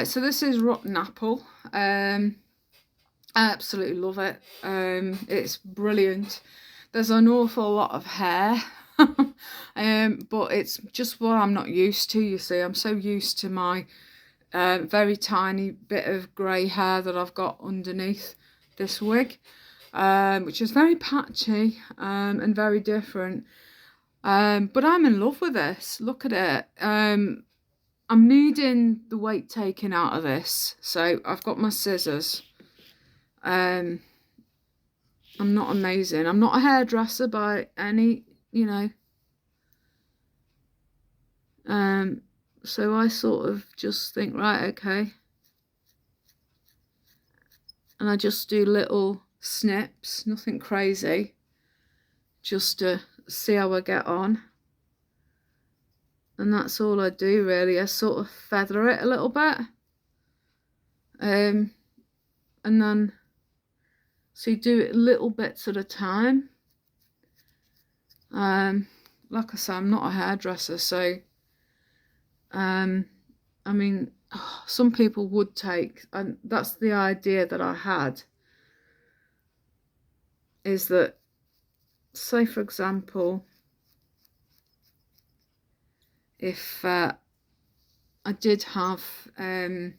Right, so this is rotten apple. I absolutely love it. It's brilliant. There's an awful lot of hair, but it's just what I'm not used to, you see. I'm so used to my very tiny bit of grey hair that I've got underneath this wig, which is very patchy and very different. But I'm in love with this. Look at it. I'm needing the weight taken out of this, so I've got my scissors. I'm not amazing. I'm not a hairdresser by any, so I sort of just think, right, okay. And I just do little snips, nothing crazy, just to see how I get on. And that's all I do, really. I sort of feather it a little bit. And then, so you do it little bits at a time. Like I say, I'm not a hairdresser, so, I mean, some people would take, and that's the idea that I had, is that, say for example, if I did have a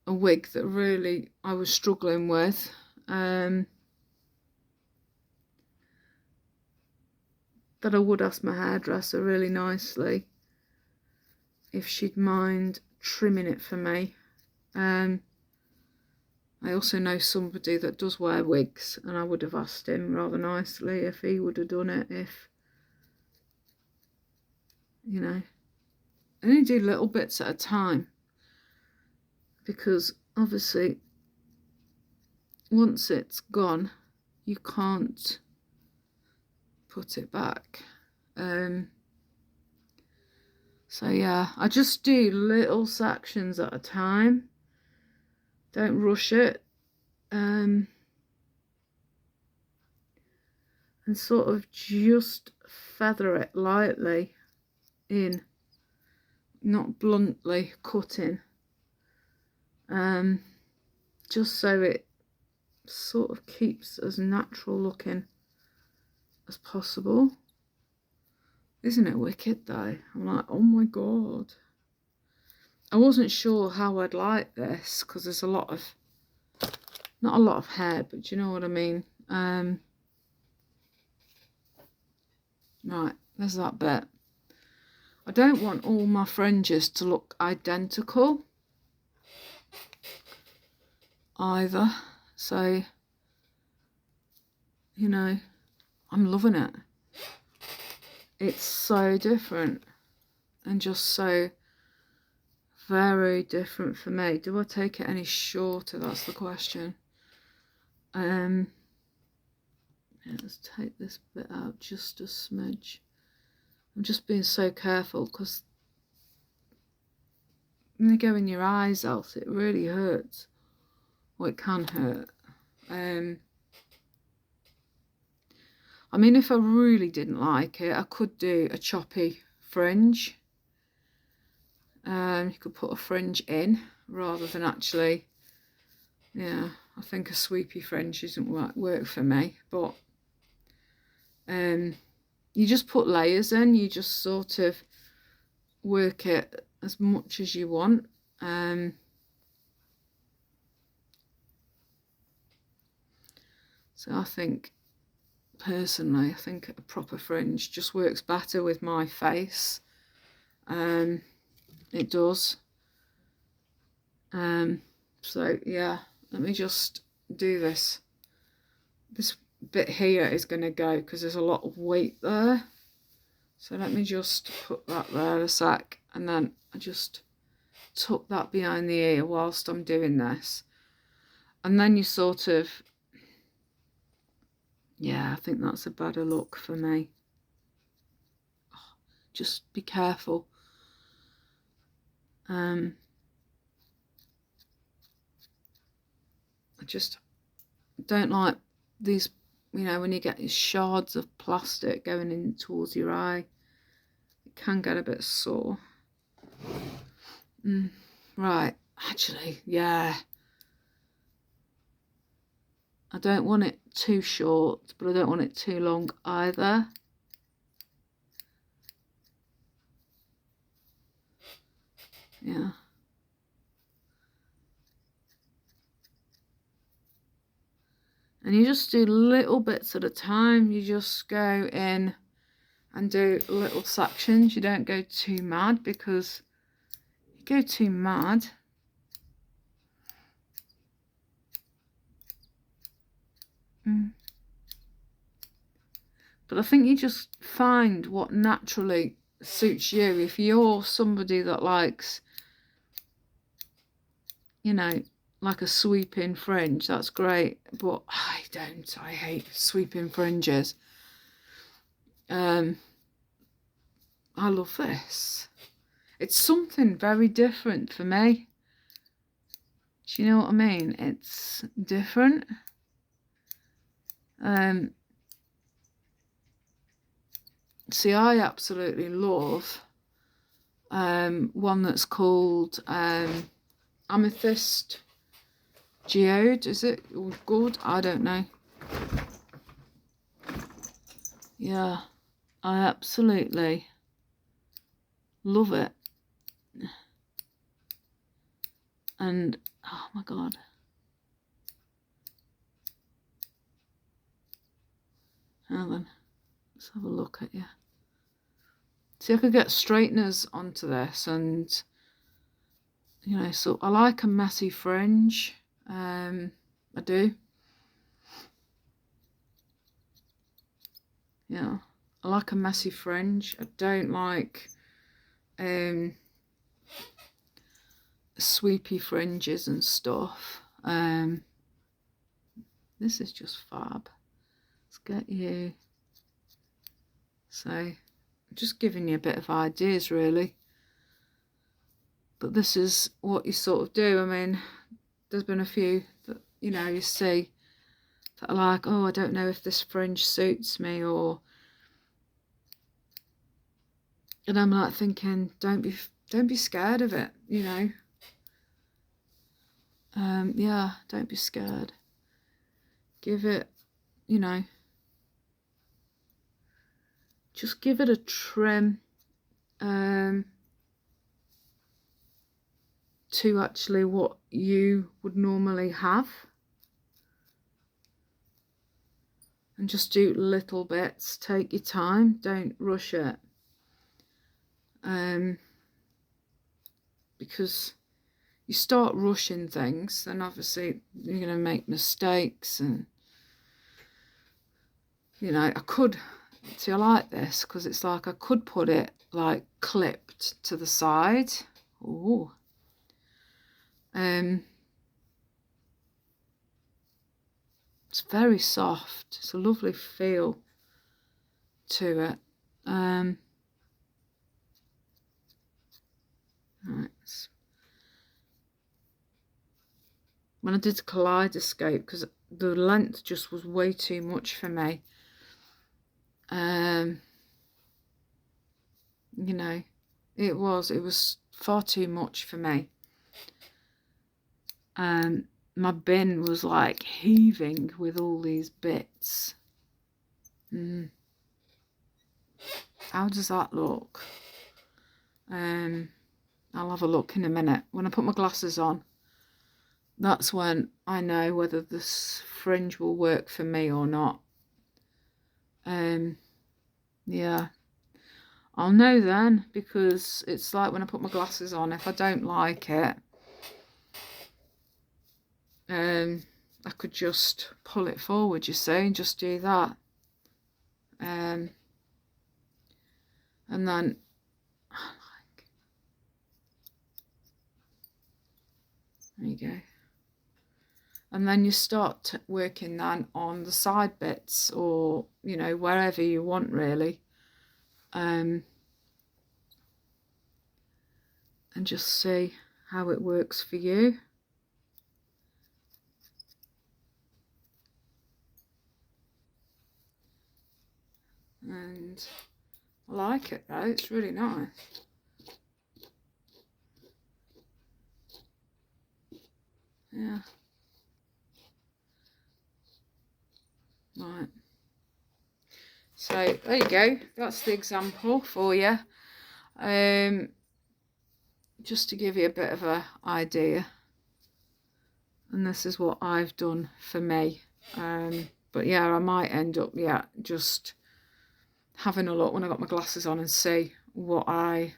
wig that really I was struggling with, that I would ask my hairdresser really nicely if she'd mind trimming it for me. I also know somebody that does wear wigs, and I would have asked him rather nicely if he would have done it, if, I only do little bits at a time, because obviously once it's gone, you can't put it back. So yeah, I just do little sections at a time. Don't rush it. And sort of just feather it lightly in, not bluntly cutting. Just so it sort of keeps as natural looking as possible. Isn't it wicked though? I'm like, oh my god. I wasn't sure how I'd like this, because there's not a lot of hair, but you know what I mean. Right, there's that bit. I don't want all my fringes to look identical either, so, I'm loving it. It's so different, and just so very different for me. Do I take it any shorter? That's the question. Yeah, let's take this bit out just a smidge. I'm just being so careful, because when they go in your eyes out, it really hurts. Well, it can hurt. I mean, if I really didn't like it, I could do a choppy fringe. You could put a fringe in rather than actually, yeah, I think a sweepy fringe doesn't work for me, but you just put layers in, you just sort of work it as much as you want. So I think, personally, I think a proper fringe just works better with my face. It does. So yeah, let me just do this. This bit here is going to go because there's a lot of weight there. So let me just put that there a sec, and then I just tuck that behind the ear whilst I'm doing this. And then you sort of, yeah, I think that's a better look for me. Oh, just be careful. I just don't like these, when you get these shards of plastic going in towards your eye. It can get a bit sore. Right, actually, yeah. I don't want it too short, but I don't want it too long either. Yeah. And you just do little bits at a time. You just go in and do little sections. You don't go too mad, because you go too mad, but I think you just find what naturally suits you. If you're somebody that likes, you know, like a sweeping fringe, that's great, but I don't. I hate sweeping fringes. I love this. It's something very different for me. Do you know what I mean? It's different. See, I absolutely love one that's called Amethyst Geode. Is it good? I don't know. Yeah, I absolutely love it. And oh my god. Hang on, let's have a look at you. See, I could get straighteners onto this, and you know, so I like a messy fringe. I do. Yeah, I like a messy fringe. I don't like sweepy fringes and stuff. This is just fab. Let's get you. So, just giving you a bit of ideas, really. But this is what you sort of do. I mean, there's been a few that, you know, you see that are like, oh, I don't know if this fringe suits me, or, and I'm like thinking, don't be scared of it, you know. Yeah, don't be scared. Give it, you know, just give it a trim to actually what you would normally have, and just do little bits. Take your time, don't rush it, because you start rushing things, then obviously you're going to make mistakes. And you know, I could see, I like this because it's like I could put it like clipped to the side. Oh, it's very soft. It's a lovely feel to it. Right. When I did Kaleidoscope, because the length just was way too much for me. You know, it was far too much for me. My bin was like heaving with all these bits. How does that look? I'll have a look in a minute. When I put my glasses on, that's when I know whether this fringe will work for me or not. Yeah, I'll know then, because it's like when I put my glasses on, if I don't like it, I could just pull it forward, you see, and just do that. And then there you go. And then you start working then on the side bits, or, you know, wherever you want, really. And just see how it works for you. And I like it though, it's really nice. Yeah. Right. So there you go. That's the example for you. Just to give you a bit of an idea. And this is what I've done for me. But yeah, I might end up, yeah, just having a look when I got my glasses on and see what I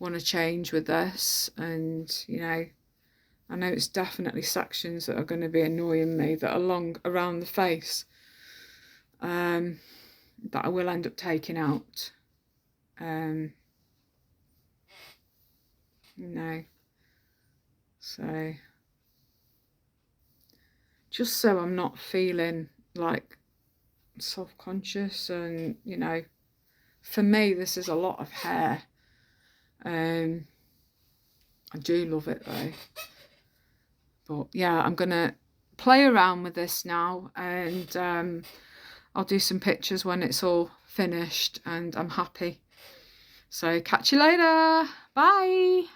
want to change with this. And, you know, I know it's definitely sections that are going to be annoying me that are around the face, that I will end up taking out. You know, so just so I'm not feeling like self-conscious. And, you know, for me this is a lot of hair. I do love it though. But yeah, I'm gonna play around with this now, and I'll do some pictures when it's all finished and I'm happy. So catch you later. Bye.